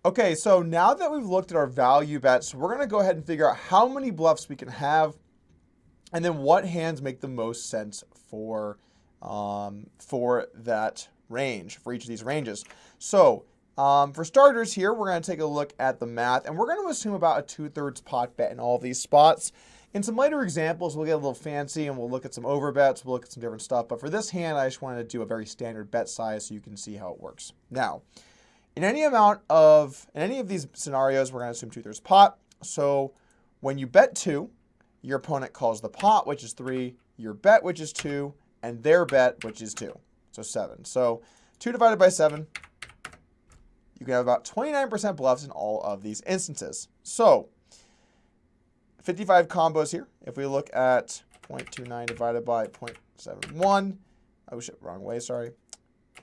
Okay, so now that we've looked at our value bets, we're going to go ahead and figure out how many bluffs we can have and then what hands make the most sense for that range, for each of these ranges. So for starters here, we're going to take a look at the math, and we're going to assume about a 2/3 pot bet in all of these spots. In some later examples, we'll get a little fancy and we'll look at some overbets, we'll look at some different stuff. But for this hand, I just wanted to do a very standard bet size so you can see how it works. Now, in any of these scenarios, we're going to assume 2/3 pot. So when you bet 2, your opponent calls the pot, which is 3, your bet, which is 2, and their bet, which is 2. So 7. So 2 divided by 7, you can have about 29% bluffs in all of these instances. So 55 combos here. If we look at 0.29 divided by 0.71, oh shit, wrong way, sorry.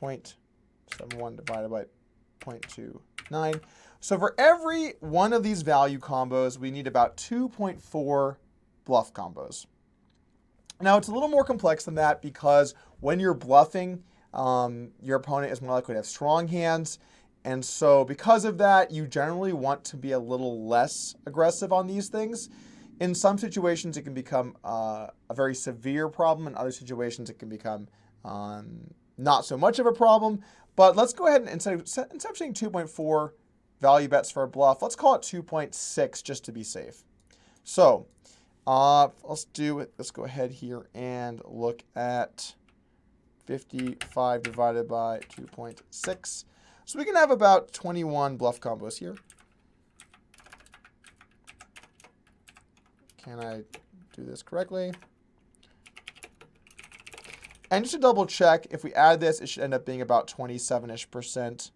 0.71 divided by 0.29. So for every one of these value combos, we need about 2.4 bluff combos. Now, it's a little more complex than that because when you're bluffing, your opponent is more likely to have strong hands. And so because of that, you generally want to be a little less aggressive on these things. In some situations, it can become a very severe problem. In other situations, it can become not so much of a problem. But let's go ahead and instead of saying 2.4 value bets for a bluff, let's call it 2.6 just to be safe. So let's go ahead here and look at 55 divided by 2.6. So we can have about 21 bluff combos here. Can I do this correctly? And just to double check, if we add this, it should end up being about 27-ish%.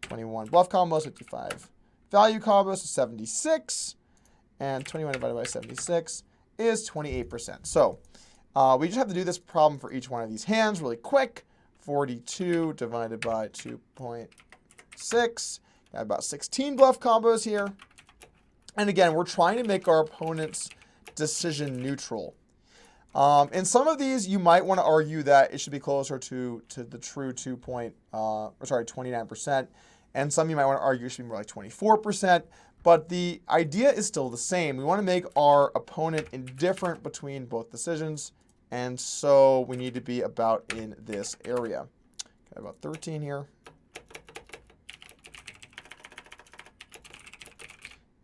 21 bluff combos, 55 value combos, 76. And 21 divided by 76 is 28%. So we just have to do this problem for each one of these hands really quick. 42 divided by 2.6. Got about 16 bluff combos here. And again, we're trying to make our opponent's decision neutral. In some of these, you might want to argue that it should be closer to the true 29%. And some you might want to argue it should be more like 24%. But the idea is still the same. We want to make our opponent indifferent between both decisions. And so we need to be about in this area. Got about 13 here.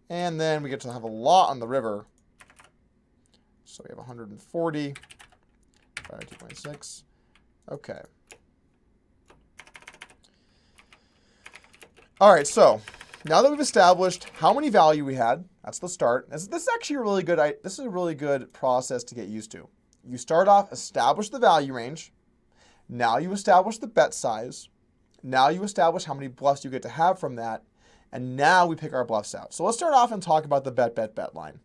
And then we get to have a lot on the river. So we have 140, 2.6. Okay. All right, so now that we've established how many value we had, that's the start. This is actually a really good. This is a really good process to get used to. You start off, establish the value range. Now you establish the bet size. Now you establish how many bluffs you get to have from that. And now we pick our bluffs out. So let's start off and talk about the bet line.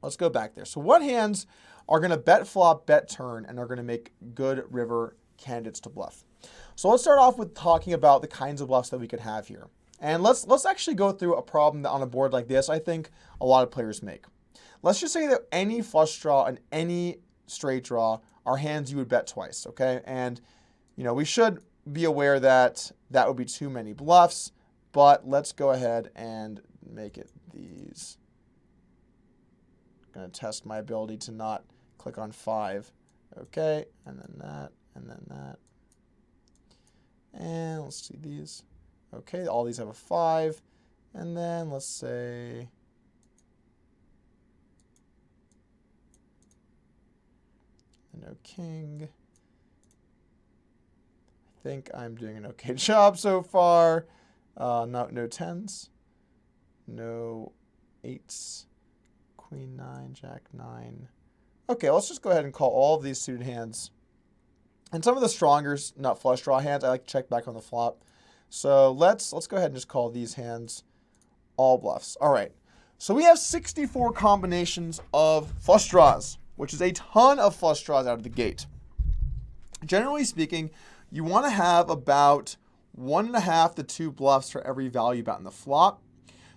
Let's go back there. So what hands are going to bet flop, bet turn, and are going to make good river candidates to bluff? So let's start off with talking about the kinds of bluffs that we could have here. And let's actually go through a problem that on a board like this, I think a lot of players make. Let's just say that any flush draw and any straight draw are hands you would bet twice, okay? And, we should be aware that that would be too many bluffs, but let's go ahead and make it these. Going to test my ability to not click on 5. Okay, and then that, and then that. And let's see these. Okay, all these have a 5. And then let's say no king. I think I'm doing an okay job so far. No 10s. No 8s. Queen 9, Jack 9. Okay, let's just go ahead and call all of these suited hands. And some of the stronger nut flush draw hands, I like to check back on the flop. So let's go ahead and just call these hands all bluffs. All right, so we have 64 combinations of flush draws, which is a ton of flush draws out of the gate. Generally speaking, you want to have about 1.5 to 2 bluffs for every value bet on the flop.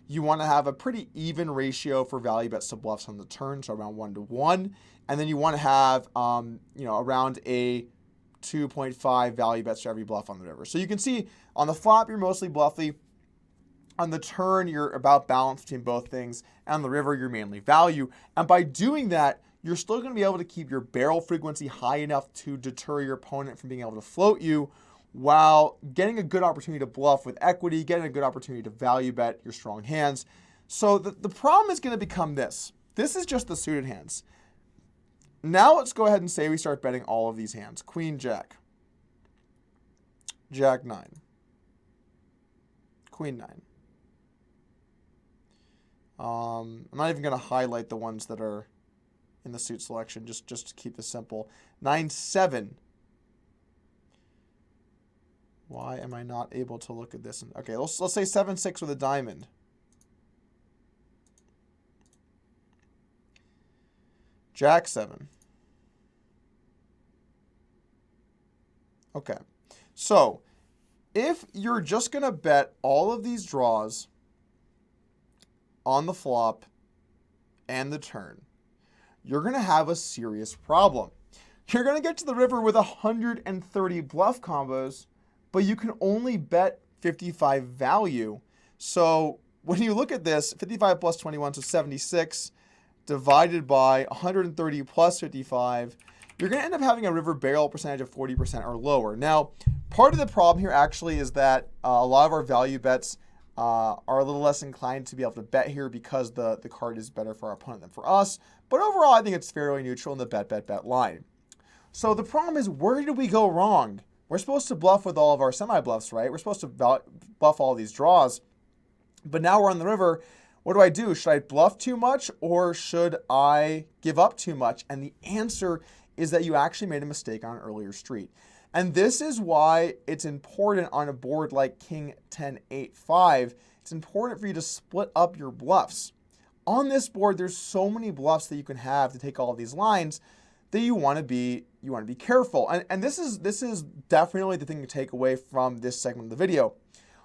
You want to have a pretty even ratio for value bets to bluffs on the turn, so around 1-to-1. And then you want to have, around a 2.5 value bets for every bluff on the river. So you can see on the flop, you're mostly bluffy. On the turn, you're about balance between both things. And on the river, you're mainly value. And by doing that, you're still going to be able to keep your barrel frequency high enough to deter your opponent from being able to float you, while getting a good opportunity to bluff with equity, getting a good opportunity to value bet your strong hands. So the problem is going to become this. This is just the suited hands. Now let's go ahead and say we start betting all of these hands. Queen, Jack. Jack 9. Queen 9. I'm not even going to highlight the ones that are in the suit selection, just to keep this simple. 9, 7. Why am I not able to look at this? Okay, let's say 7, 6 with a diamond. Jack 7. Okay, so if you're just going to bet all of these draws on the flop and the turn, you're going to have a serious problem. You're going to get to the river with 130 bluff combos, but you can only bet 55 value. So when you look at this, 55 plus 21, so 76, divided by 130 plus 55, you're going to end up having a river barrel percentage of 40% or lower. Now, part of the problem here actually is that a lot of our value bets are a little less inclined to be able to bet here because the card is better for our opponent than for us. But overall, I think it's fairly neutral in the bet line. So the problem is, where did we go wrong? We're supposed to bluff with all of our semi-bluffs, right? We're supposed to bluff all these draws. But now we're on the river. What do I do? Should I bluff too much or should I give up too much? And the answer is that you actually made a mistake on an earlier street. And this is why it's important on a board like King 10, 8, 5. It's important for you to split up your bluffs. On this board, there's so many bluffs that you can have to take all of these lines that you want to be careful. And this is definitely the thing to take away from this segment of the video.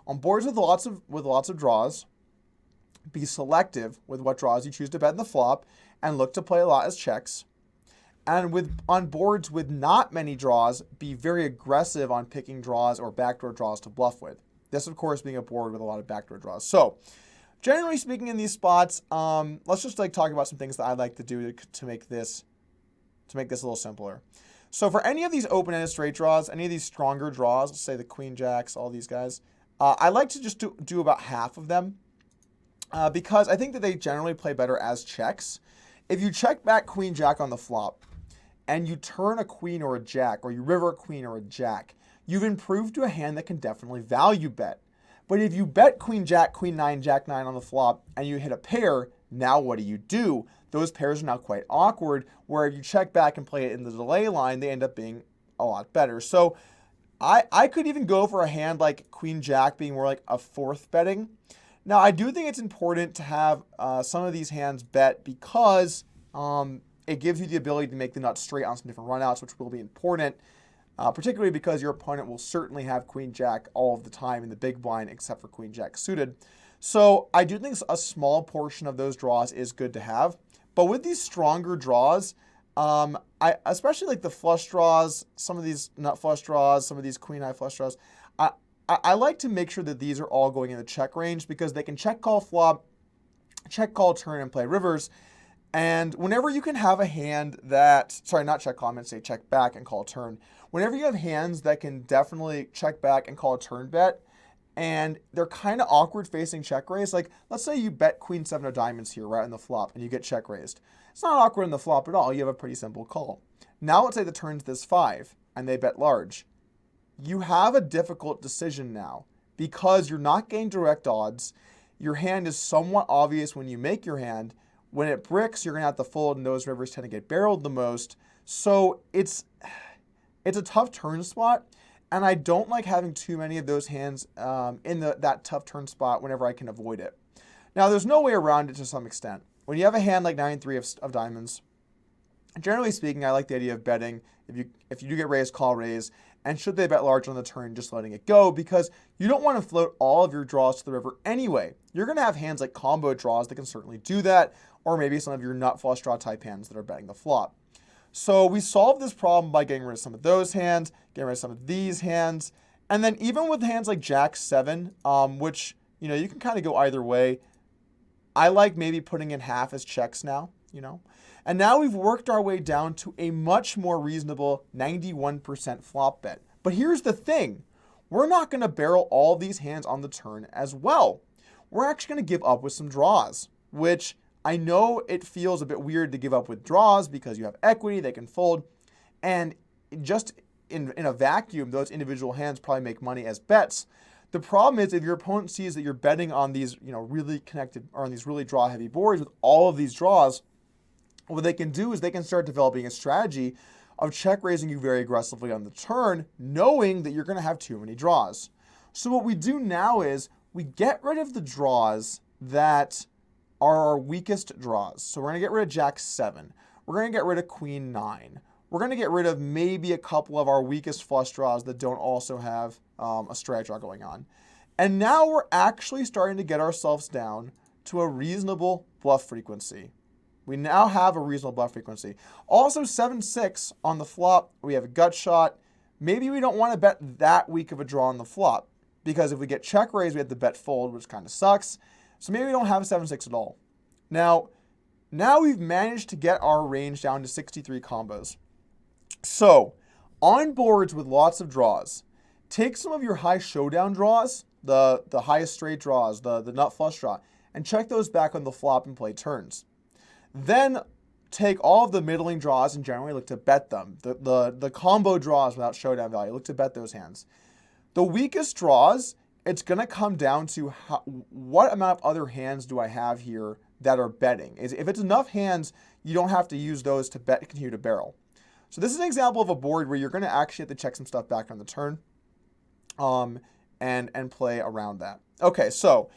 On boards with lots of draws, be selective with what draws you choose to bet in the flop and look to play a lot as checks. And on boards with not many draws, be very aggressive on picking draws or backdoor draws to bluff with. This, of course, being a board with a lot of backdoor draws. So, generally speaking, in these spots, let's just talk about some things that I'd like to do to make this a little simpler. So, for any of these open-ended straight draws, any of these stronger draws, let's say the Queen Jacks, all these guys, I like to just do about half of them because I think that they generally play better as checks. If you check back Queen Jack on the flop, and you turn a queen or a jack, or you river a queen or a jack, you've improved to a hand that can definitely value bet. But if you bet Queen Jack, Queen 9, Jack 9 on the flop, and you hit a pair, now what do? Those pairs are now quite awkward, where if you check back and play it in the delay line, they end up being a lot better. So I could even go for a hand like Queen Jack being more like a fourth betting. Now, I do think it's important to have some of these hands bet because it gives you the ability to make the nuts straight on some different runouts, which will be important, particularly because your opponent will certainly have Queen Jack all of the time in the big blind, except for Queen Jack suited. So I do think a small portion of those draws is good to have. But with these stronger draws, I especially like the flush draws, some of these nut flush draws, some of these queen high flush draws, I like to make sure that these are all going in the check range because they can check call flop, check call turn, and play rivers. And whenever you can have a hand that, sorry, not check call, I'm going to say check back and call turn. Whenever you have hands that can definitely check back and call a turn bet, and they're kind of awkward facing check raise, like let's say you bet Queen 7 of diamonds here right in the flop and you get check raised. It's not awkward in the flop at all. You have a pretty simple call. Now let's say the turn's this 5 and they bet large. You have a difficult decision now because you're not getting direct odds. Your hand is somewhat obvious when you make your hand. When it bricks, you're going to have to fold, and those rivers tend to get barreled the most. So it's a tough turn spot, and I don't like having too many of those hands in that tough turn spot whenever I can avoid it. Now, there's no way around it to some extent. When you have a hand like 9-3 of diamonds, generally speaking, I like the idea of betting. If you do get raised, call raise. And should they bet large on the turn, just letting it go because you don't want to float all of your draws to the river anyway. You're going to have hands like combo draws that can certainly do that, or maybe some of your nut flush draw type hands that are betting the flop. So we solved this problem by getting rid of some of those hands, getting rid of some of these hands, and then even with hands like Jack 7, which You know, you can kind of go either way. I like maybe putting in half as checks now, you know. And now we've worked our way down to a much more reasonable 91% flop bet. But here's the thing. We're not going to barrel all these hands on the turn as well. We're actually going to give up with some draws, which I know it feels a bit weird to give up with draws because you have equity, they can fold. And just in a vacuum, those individual hands probably make money as bets. The problem is if your opponent sees that you're betting on these, you know, really connected or on these really draw heavy boards with all of these draws, what they can do is they can start developing a strategy of check raising you very aggressively on the turn, knowing that you're going to have too many draws. So what we do now is we get rid of the draws that are our weakest draws. So we're going to get rid of Jack 7. We're going to get rid of Queen 9. We're going to get rid of maybe a couple of our weakest flush draws that don't also have a straight draw going on. And now we're actually starting to get ourselves down to a reasonable bluff frequency. We now have a reasonable bluff frequency. Also 7-6 on the flop. We have a gut shot. Maybe we don't want to bet that weak of a draw on the flop because if we get check raised, we have to bet fold, which kind of sucks. So maybe we don't have a 7-6 at all. Now we've managed to get our range down to 63 combos. So on boards with lots of draws, take some of your high showdown draws, the highest straight draws, the nut flush draw, and check those back on the flop and play turns. Then take all of the middling draws and generally look to bet them. The combo draws without showdown value, look to bet those hands. The weakest draws, it's going to come down to what amount of other hands do I have here that are betting. If it's enough hands, you don't have to use those to continue to barrel. So this is an example of a board where you're going to actually have to check some stuff back on the turn and play around that. Okay, so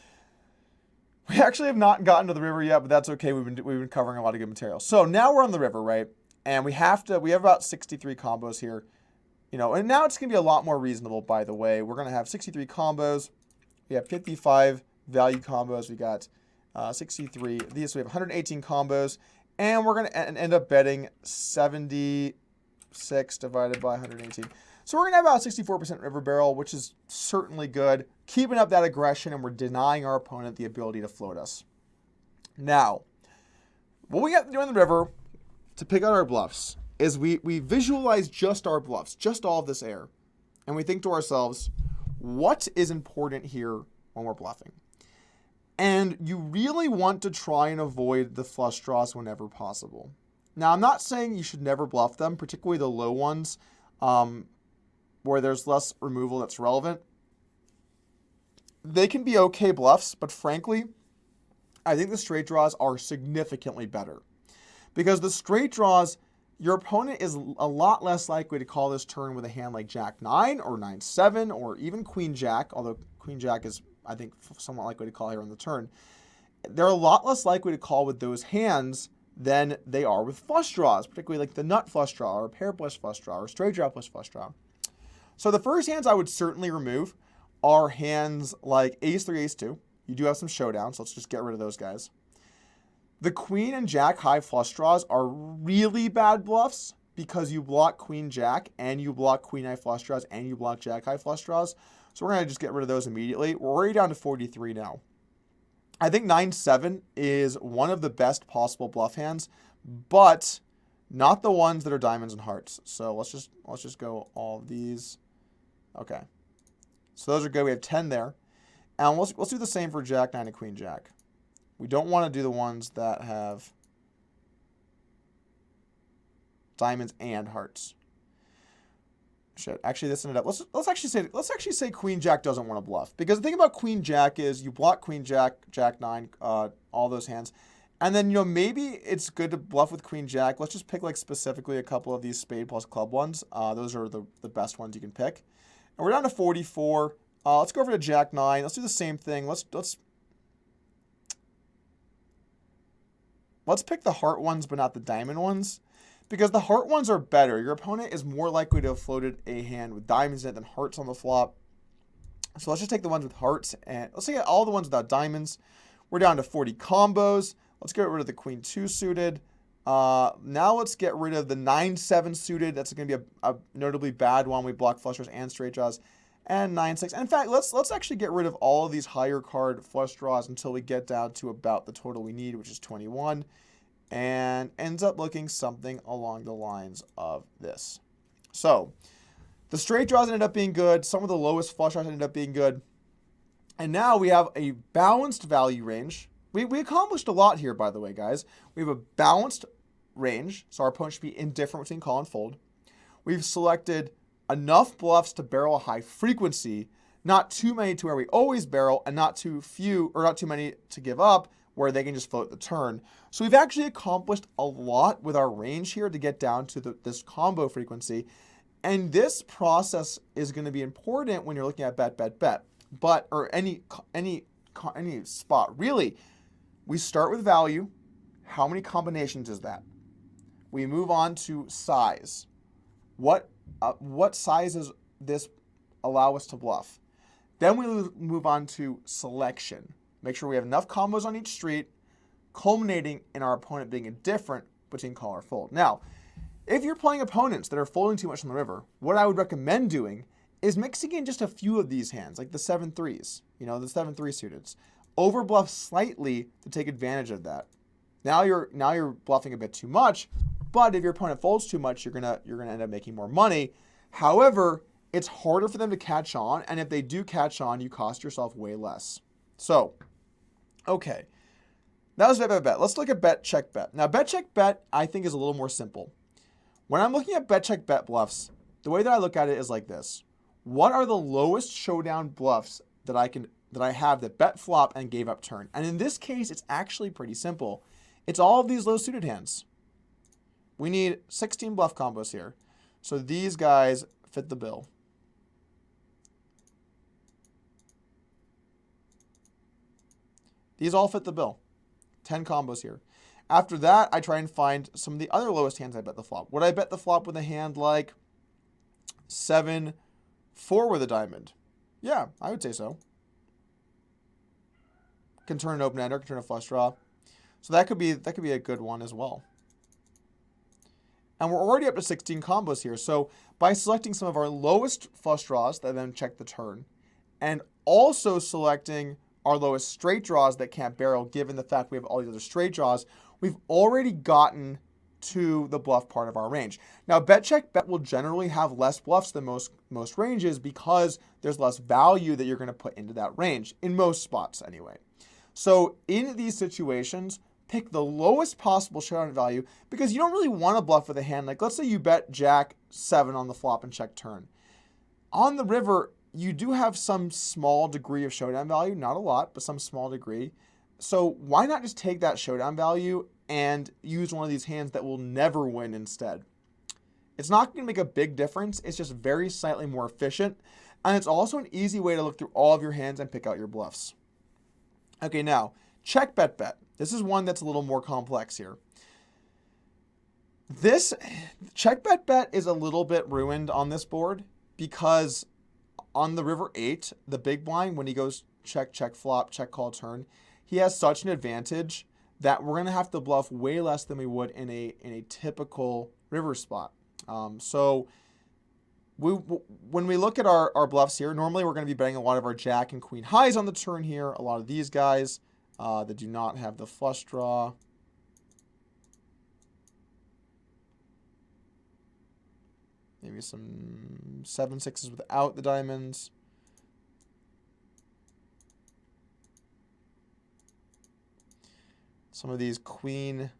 we actually have not gotten to the river yet, but that's okay. We've been covering a lot of good material. So now we're on the river, right? And we have about 63 combos here. You know, and now it's going to be a lot more reasonable, by the way. We're going to have 63 combos. We have 55 value combos. We got 63 of these. So we have 118 combos. And we're going to end up betting 76 divided by 118. So we're going to have about 64% river barrel, which is certainly good. Keeping up that aggression, and we're denying our opponent the ability to float us. Now, what we have to do in the river to pick out our bluffs is we visualize just our bluffs, just all of this air. And we think to ourselves, what is important here when we're bluffing? And you really want to try and avoid the flush draws whenever possible. Now, I'm not saying you should never bluff them, particularly the low ones where there's less removal that's relevant. They can be okay bluffs, but frankly, I think the straight draws are significantly better. Because the straight draws, your opponent is a lot less likely to call this turn with a hand like Jack 9 or 9-7 or even Queen Jack, although Queen Jack is, I think, somewhat likely to call here on the turn. They're a lot less likely to call with those hands than they are with flush draws, particularly like the nut flush draw or pair plus flush draw or straight draw plus flush draw. So the first hands I would certainly remove are hands like Ace 3, Ace 2. You do have some showdowns, so let's just get rid of those guys. The Queen and Jack high flush draws are really bad bluffs because you block Queen Jack and you block Queen high flush draws and you block Jack high flush draws. So we're going to just get rid of those immediately. We're already down to 43 now. I think 9-7 is one of the best possible bluff hands, but not the ones that are diamonds and hearts. So let's just go all of these. Okay. So those are good. We have 10 there. And let's do the same for Jack 9 and Queen Jack. We don't want to do the ones that have diamonds and hearts. Shit. Actually, this ended up. Let's actually say Queen Jack doesn't want to bluff, because the thing about Queen Jack is you block Queen Jack, Jack 9, all those hands, and then maybe it's good to bluff with Queen Jack. Let's just pick like specifically a couple of these spade plus club ones. Those are the best ones you can pick. And we're down to 44. Let's go over to Jack 9. Let's do the same thing. Let's pick the heart ones, but not the diamond ones, because the heart ones are better. Your opponent is more likely to have floated a hand with diamonds in it than hearts on the flop. So let's just take the ones with hearts, and let's take all the ones without diamonds. We're down to 40 combos. Let's get rid of the Queen 2 suited. Now let's get rid of the 9-7 suited. That's going to be a notably bad one. We block flush draws and straight draws. and 9-6. In fact, let's actually get rid of all of these higher card flush draws until we get down to about the total we need, which is 21, and ends up looking something along the lines of this. So the straight draws ended up being good. Some of the lowest flush draws ended up being good. And now we have a balanced value range. We accomplished a lot here, by the way, guys. We have a balanced range, so our opponent should be indifferent between call and fold. We've selected enough bluffs to barrel a high frequency, not too many to where we always barrel, and not too few or not too many to give up where they can just float the turn. So we've actually accomplished a lot with our range here to get down to this combo frequency. And this process is going to be important when you're looking at bet, bet, bet. But, or any spot. Really, we start with value. How many combinations is that? We move on to size. What sizes this allow us to bluff? Then we move on to selection. Make sure we have enough combos on each street, culminating in our opponent being indifferent between call or fold. Now, if you're playing opponents that are folding too much on the river, what I would recommend doing is mixing in just a few of these hands, like the 7-3s, the 7-3 suiteds. Overbluff slightly to take advantage of that. Now you're bluffing a bit too much, but if your opponent folds too much, you're gonna end up making more money. However, it's harder for them to catch on, and if they do catch on, you cost yourself way less. So, okay. That was bet, bet, bet. Let's look at bet, check, bet. Now, bet, check, bet, I think is a little more simple. When I'm looking at bet, check, bet bluffs, the way that I look at it is like this. What are the lowest showdown bluffs that I have that bet flop and gave up turn? And in this case, it's actually pretty simple. It's all of these low suited hands. We need 16 bluff combos here. So these guys fit the bill. These all fit the bill. 10 combos here. After that, I try and find some of the other lowest hands I bet the flop. Would I bet the flop with a hand like 7-4 with a diamond? Yeah, I would say so. Can turn an open ender, can turn a flush draw. So that could be a good one as well. And we're already up to 16 combos here. So by selecting some of our lowest flush draws that then check the turn, and also selecting our lowest straight draws that can't barrel, given the fact we have all these other straight draws, we've already gotten to the bluff part of our range. Now, bet, check, bet will generally have less bluffs than most ranges because there's less value that you're going to put into that range, in most spots anyway. So in these situations, pick the lowest possible showdown value because you don't really want to bluff with a hand. Like, let's say you bet Jack 7 on the flop and check turn. On the river, you do have some small degree of showdown value, not a lot, but some small degree. So why not just take that showdown value and use one of these hands that will never win instead? It's not going to make a big difference. It's just very slightly more efficient. And it's also an easy way to look through all of your hands and pick out your bluffs. Okay, now, check, bet, bet. This is one that's a little more complex here. This check, bet, bet is a little bit ruined on this board because on the river 8, the big blind, when he goes check, check, flop, check, call, turn, he has such an advantage that we're going to have to bluff way less than we would in a typical river spot. So when we look at our bluffs here, normally we're going to be betting a lot of our jack and queen highs on the turn here. A lot of these guys that do not have the flush draw. Maybe some 7-6s without the diamonds. Some of these queen.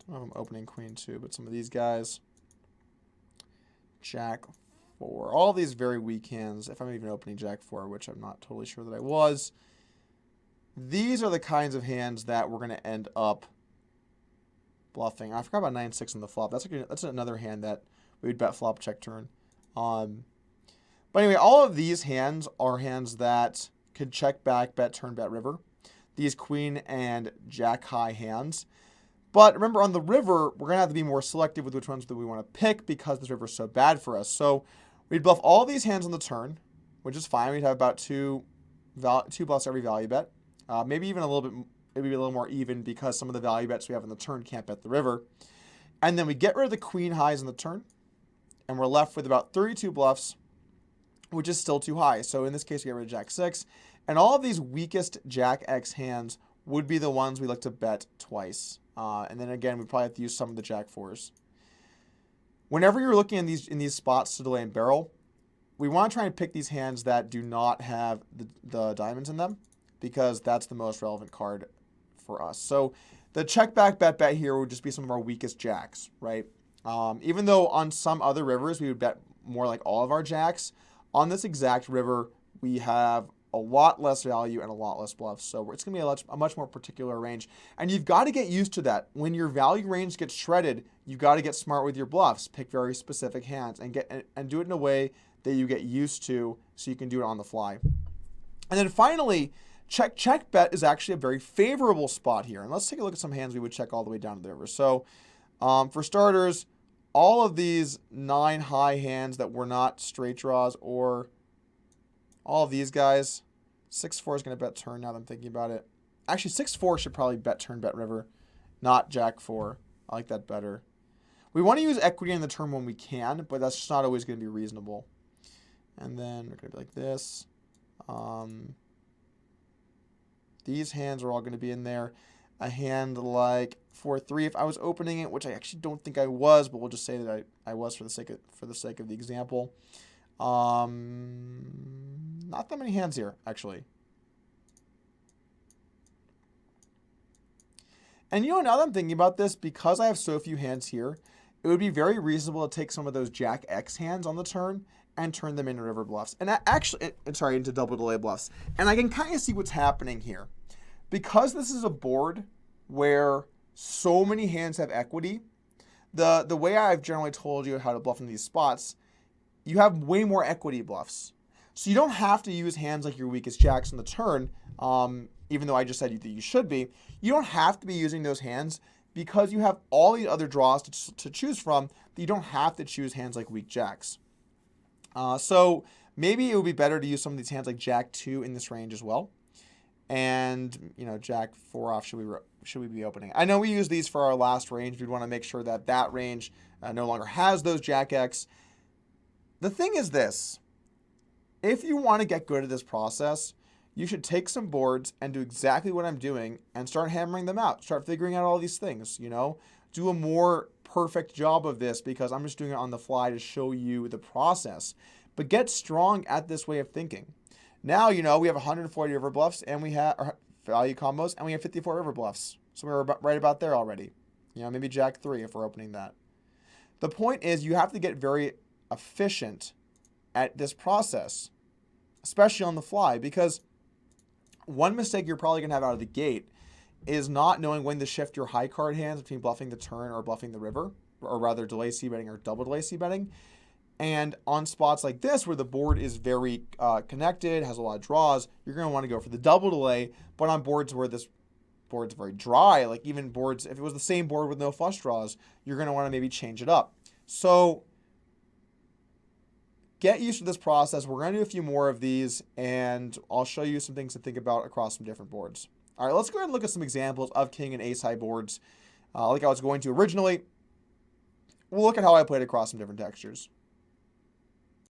I don't know if I'm opening queen 2, but some of these guys. Jack 4. All these very weak hands. If I'm even opening Jack 4, which I'm not totally sure that I was. These are the kinds of hands that we're going to end up bluffing. I forgot about 9-6 on the flop. That's another hand that we would bet flop, check, turn. But anyway, all of these hands are hands that could check back, bet, turn, bet, river. These queen and jack high hands. But remember, on the river, we're going to have to be more selective with which ones that we want to pick because this river is so bad for us. So we'd bluff all these hands on the turn, which is fine. We'd have about two bluffs every value bet. Maybe even a little more even because some of the value bets we have on the turn can't bet the river. And then we get rid of the queen highs on the turn. And we're left with about 32 bluffs which is still too high. So in this case, we get rid of Jack 6. And all of these weakest Jack X hands would be the ones we look to bet twice. And then again, we probably have to use some of the Jack 4s. Whenever you're looking in these spots to delay and barrel, we want to try and pick these hands that do not have the diamonds in them, because that's the most relevant card for us. So the check back bet here would just be some of our weakest jacks, right? Even though on some other rivers we would bet more like all of our jacks, on this exact river we have a lot less value and a lot less bluffs. So it's going to be a much more particular range. And you've got to get used to that. When your value range gets shredded, you've got to get smart with your bluffs. Pick very specific hands and do it in a way that you get used to so you can do it on the fly. And then finally, check bet is actually a very favorable spot here. And let's take a look at some hands we would check all the way down to the river. So for starters, all of these 9 high hands that were not straight draws, or all of these guys, 6-4 is going to bet turn now that I'm thinking about it. Actually, 6-4 should probably bet turn, bet river, not Jack 4. I like that better. We want to use equity in the turn when we can, but that's just not always going to be reasonable. And then we're going to be like this. These hands are all going to be in there. A hand like 4-3, if I was opening it, which I actually don't think I was, but we'll just say that I was for the sake of the example. Not that many hands here, actually. And you know, now that I'm thinking about this, because I have so few hands here, it would be very reasonable to take some of those Jack X hands on the turn and turn them into river bluffs. And into double delay bluffs. And I can kind of see what's happening here. Because this is a board where so many hands have equity, the way I've generally told you how to bluff in these spots, you have way more equity bluffs. So you don't have to use hands like your weakest jacks on the turn, even though I just said that you should be. You don't have to be using those hands because you have all the other draws to choose from, that you don't have to choose hands like weak jacks. So maybe it would be better to use some of these hands like Jack 2 in this range as well. And, you know, Jack 4 off should we be opening. I know we use these for our last range. We'd want to make sure that that range no longer has those Jack X. The thing is this. If you want to get good at this process, you should take some boards and do exactly what I'm doing and start hammering them out. Start figuring out all these things, you know. Do a more perfect job of this, because I'm just doing it on the fly to show you the process. But get strong at this way of thinking. Now, you know, we have 140 river bluffs, and we have value combos, and we have 54 river bluffs. So we're right about there already. You know, maybe Jack 3 if we're opening that. The point is, you have to get very efficient at this process, especially on the fly, because one mistake you're probably going to have out of the gate is not knowing when to shift your high card hands between bluffing the turn or bluffing the river, or rather delay c-betting or double delay c-betting. And on spots like this, where the board is very connected, has a lot of draws, you're going to want to go for the double delay. But on boards where this board's very dry, like even boards, if it was the same board with no flush draws, you're going to want to maybe change it up. So get used to this process. We're going to do a few more of these, and I'll show you some things to think about across some different boards. All right, let's go ahead and look at some examples of king and ace high boards like I was going to originally. We'll look at how I played across some different textures.